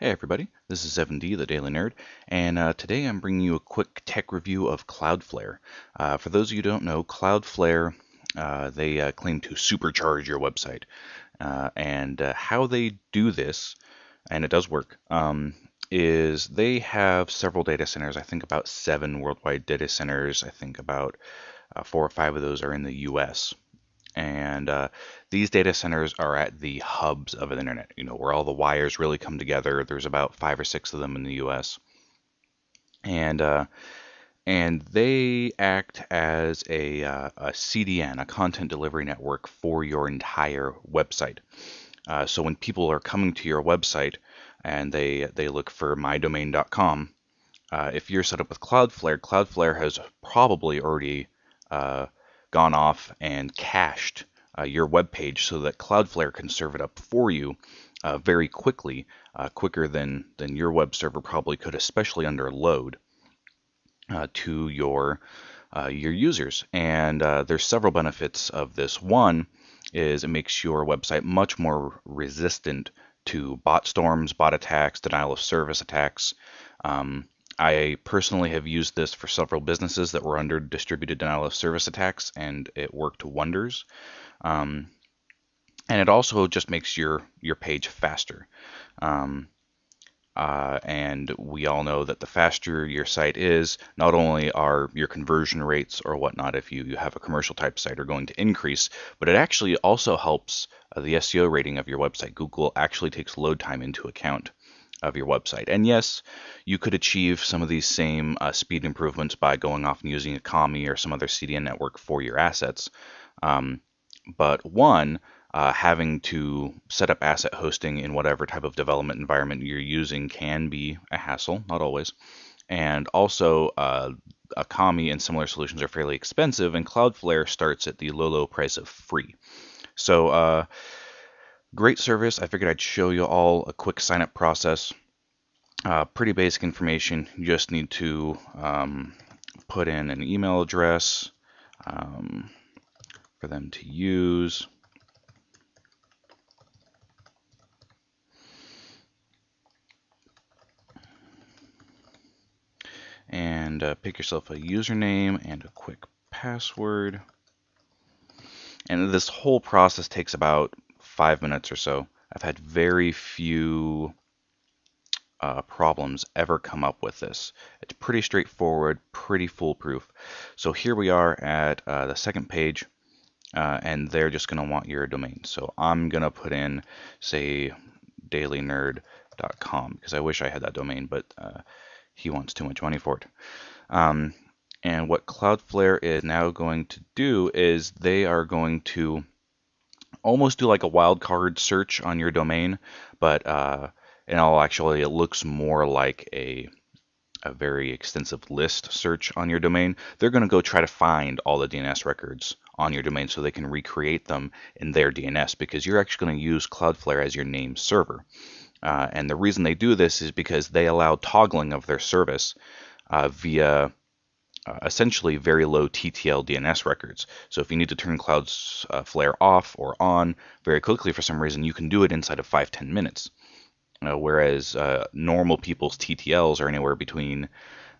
Hey everybody, this is 7D, the Daily Nerd, and today I'm bringing you a quick tech review of CloudFlare. For those of you who don't know, CloudFlare, they claim to supercharge your website. And how they do this, and it does work, is they have several data centers. I think about 7 worldwide data centers. I think about 4 or 5 of those are in the US. And these data centers are at the hubs of the internet, where all the wires really come together. There's about 5 or 6 of them in the US. And they act as a CDN, a content delivery network for your entire website. So when people are coming to your website and they look for mydomain.com, if you're set up with Cloudflare, Cloudflare has probably already gone off and cached your web page so that Cloudflare can serve it up for you very quickly, quicker than your web server probably could, especially under load to your users. And there's several benefits of this. One is it makes your website much more resistant to bot storms, bot attacks, denial of service attacks. I personally have used this for several businesses that were under distributed denial of service attacks, and it worked wonders. And it also just makes your page faster. And we all know that the faster your site is, not only are your conversion rates or whatnot, if you have a commercial type site, are going to increase, but it actually also helps the SEO rating of your website. Google actually takes load time into account of your website. And yes, you could achieve some of these same speed improvements by going off and using a commie or some other CDN network for your assets. But one, having to set up asset hosting in whatever type of development environment you're using can be a hassle, not always. And also, a commie and similar solutions are fairly expensive, and Cloudflare starts at the low price of free. So, great service. I figured I'd show you all a quick sign-up process. Pretty basic information. You just need to put in an email address for them to use. And pick yourself a username and a quick password. And this whole process takes about 5 minutes or so. I've had very few problems ever come up with this. It's pretty straightforward, pretty foolproof. So here we are at the second page, and they're just going to want your domain. So I'm going to put in, say, DailyNerd.com, because I wish I had that domain, but he wants too much money for it. And what Cloudflare is now going to do is they are going to almost do like a wildcard search on your domain, but in all actuality, it looks more like a very extensive list search on your domain. They're going to go try to find all the DNS records on your domain so they can recreate them in their DNS, because you're actually going to use Cloudflare as your name server. And the reason they do this is because they allow toggling of their service via essentially very low TTL DNS records. So if you need to turn Cloudflare off or on very quickly for some reason, you can do it inside of 5-10 minutes. Whereas normal people's TTLs are anywhere between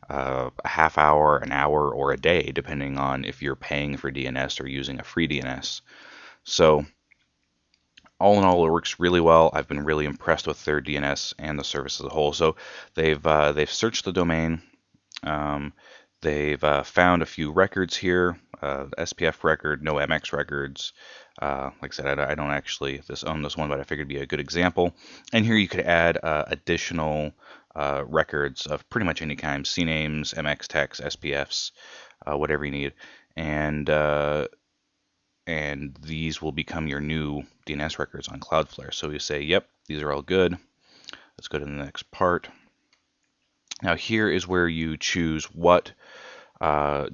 a half hour, an hour, or a day, depending on if you're paying for DNS or using a free DNS. So all in all, it works really well. I've been really impressed with their DNS and the service as a whole. So they've searched the domain. They've found a few records here, SPF record, no MX records. Like I said, I don't actually own this one, but I figured it'd be a good example. And here you could add additional records of pretty much any kind, CNAMEs, MX text, SPFs, whatever you need. And these will become your new DNS records on Cloudflare. So you say, yep, these are all good. Let's go to the next part. Now here is where you choose what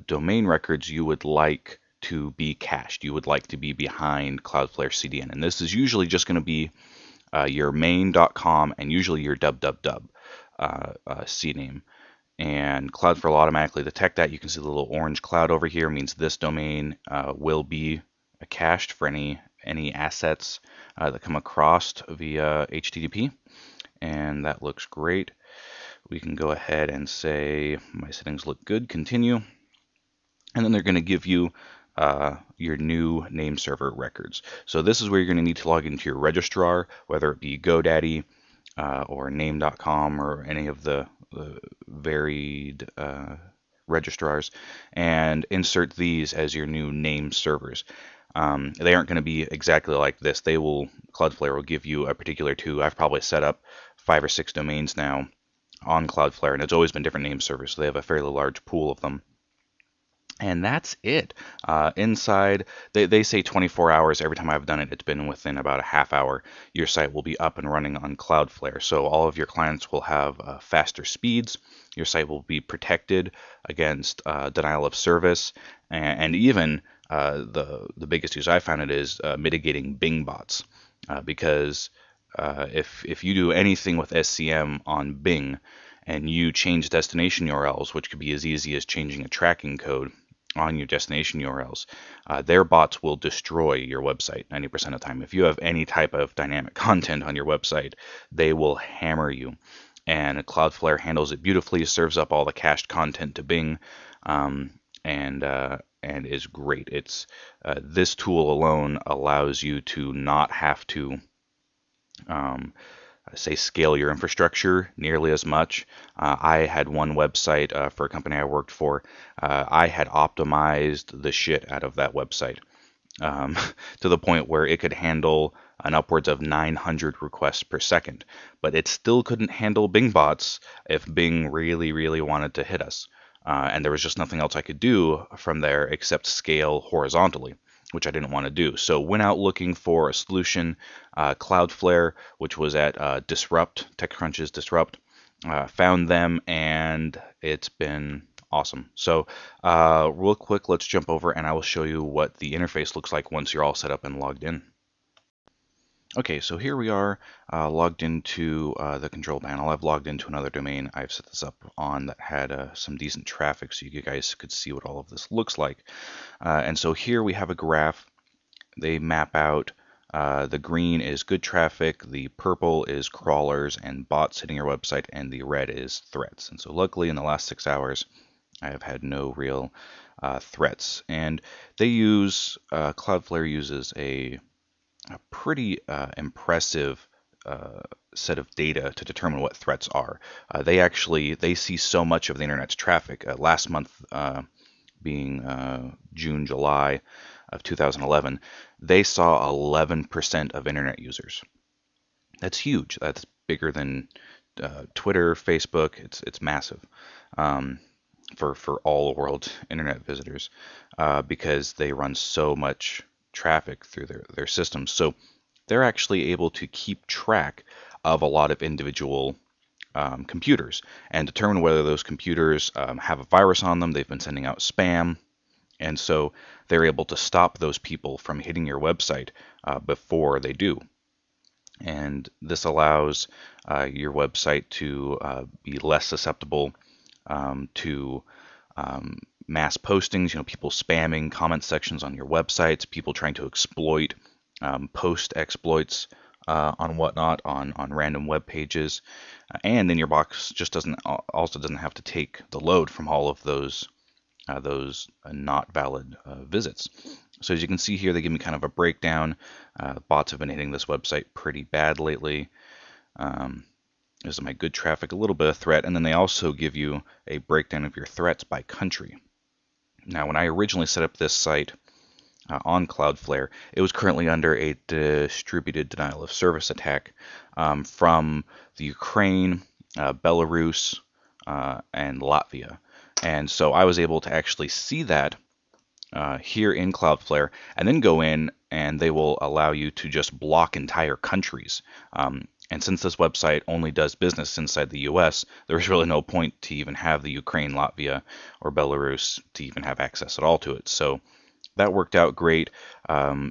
domain records you would like to be cached. You would like to be behind Cloudflare CDN. And this is usually just going to be your main.com and usually your www CNAME. And Cloudflare will automatically detect that. You can see the little orange cloud over here means this domain will be cached for any assets that come across via HTTP. and that looks great. We can go ahead and say my settings look good, continue, and then they're going to give you your new name server records. So this is where you're going to need to log into your registrar, whether it be GoDaddy or name.com or any of the varied registrars, and insert these as your new name servers. They aren't going to be exactly like this. Cloudflare will give you a particular two. I've probably set up 5 or 6 domains now on Cloudflare, and it's always been different name servers, so they have a fairly large pool of them. And that's it. Inside, they say 24 hours. Every time I've done it, it's been within about a half hour. Your site will be up and running on Cloudflare. So all of your clients will have faster speeds. Your site will be protected against denial of service. And even the biggest use I found it is mitigating Bing bots. Because if you do anything with SCM on Bing and you change destination URLs, which could be as easy as changing a tracking code on your destination URLs, their bots will destroy your website 90% of the time. If you have any type of dynamic content on your website, they will hammer you. And Cloudflare handles it beautifully, serves up all the cached content to Bing, and is great. This tool alone allows you to not have to say scale your infrastructure nearly as much. I had one website for a company I worked for. I had optimized the shit out of that website to the point where it could handle an upwards of 900 requests per second, but it still couldn't handle Bing bots if Bing really, really wanted to hit us. And there was just nothing else I could do from there except scale horizontally, which I didn't want to do. So went out looking for a solution. Cloudflare, which was at Disrupt, TechCrunch's Disrupt, found them, and it's been awesome. So real quick, let's jump over and I will show you what the interface looks like once you're all set up and logged in. Okay, so here we are logged into the control panel. I've logged into another domain I've set this up on that had some decent traffic, so you guys could see what all of this looks like. And so here we have a graph. They map out the green is good traffic, the purple is crawlers and bots hitting your website, and the red is threats. And so luckily in the last 6 hours, I have had no real threats. And they use, Cloudflare uses a pretty impressive set of data to determine what threats are. They see so much of the internet's traffic. Last month, being June, July of 2011, they saw 11% of internet users. That's huge. That's bigger than Twitter, Facebook. It's massive for all the world's internet visitors because they run so much traffic through their systems. So they're actually able to keep track of a lot of individual computers and determine whether those computers have a virus on them. They've been sending out spam. And so they're able to stop those people from hitting your website before they do. And this allows your website to be less susceptible to mass postings, people spamming comment sections on your websites, people trying to exploit post exploits on whatnot on random web pages, and then your box just doesn't have to take the load from all of those not valid visits. So as you can see here, they give me kind of a breakdown. Bots have been hitting this website pretty bad lately. This is my good traffic, a little bit of threat, and then they also give you a breakdown of your threats by country. Now, when I originally set up this site on Cloudflare, it was currently under a distributed denial of service attack from the Ukraine, Belarus, and Latvia. And so I was able to actually see that here in Cloudflare, and then go in and they will allow you to just block entire countries. And since this website only does business inside the US, there's really no point to even have the Ukraine, Latvia, or Belarus to even have access at all to it. So that worked out great.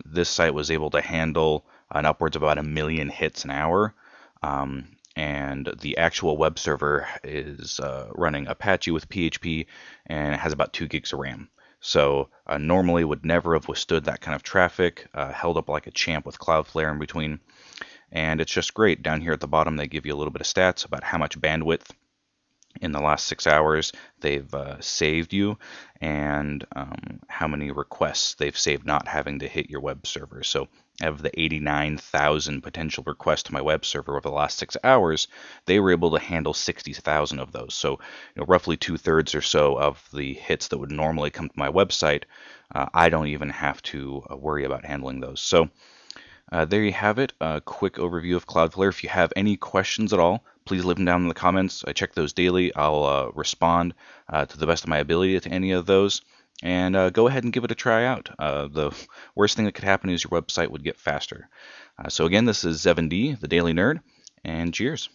This site was able to handle an upwards of about 1 million hits an hour. And the actual web server is running Apache with PHP, and it has about 2 gigs of RAM. So normally would never have withstood that kind of traffic, held up like a champ with Cloudflare in between. And it's just great. Down here at the bottom, they give you a little bit of stats about how much bandwidth in the last 6 hours they've saved you, and how many requests they've saved not having to hit your web server. So of the 89,000 potential requests to my web server over the last 6 hours, they were able to handle 60,000 of those. So roughly 2/3 or so of the hits that would normally come to my website, I don't even have to worry about handling those. So there you have it, a quick overview of Cloudflare. If you have any questions at all, please leave them down in the comments. I check those daily. I'll respond to the best of my ability to any of those. And go ahead and give it a try out. The worst thing that could happen is your website would get faster. So again, this is Zevan D, the Daily Nerd, and cheers.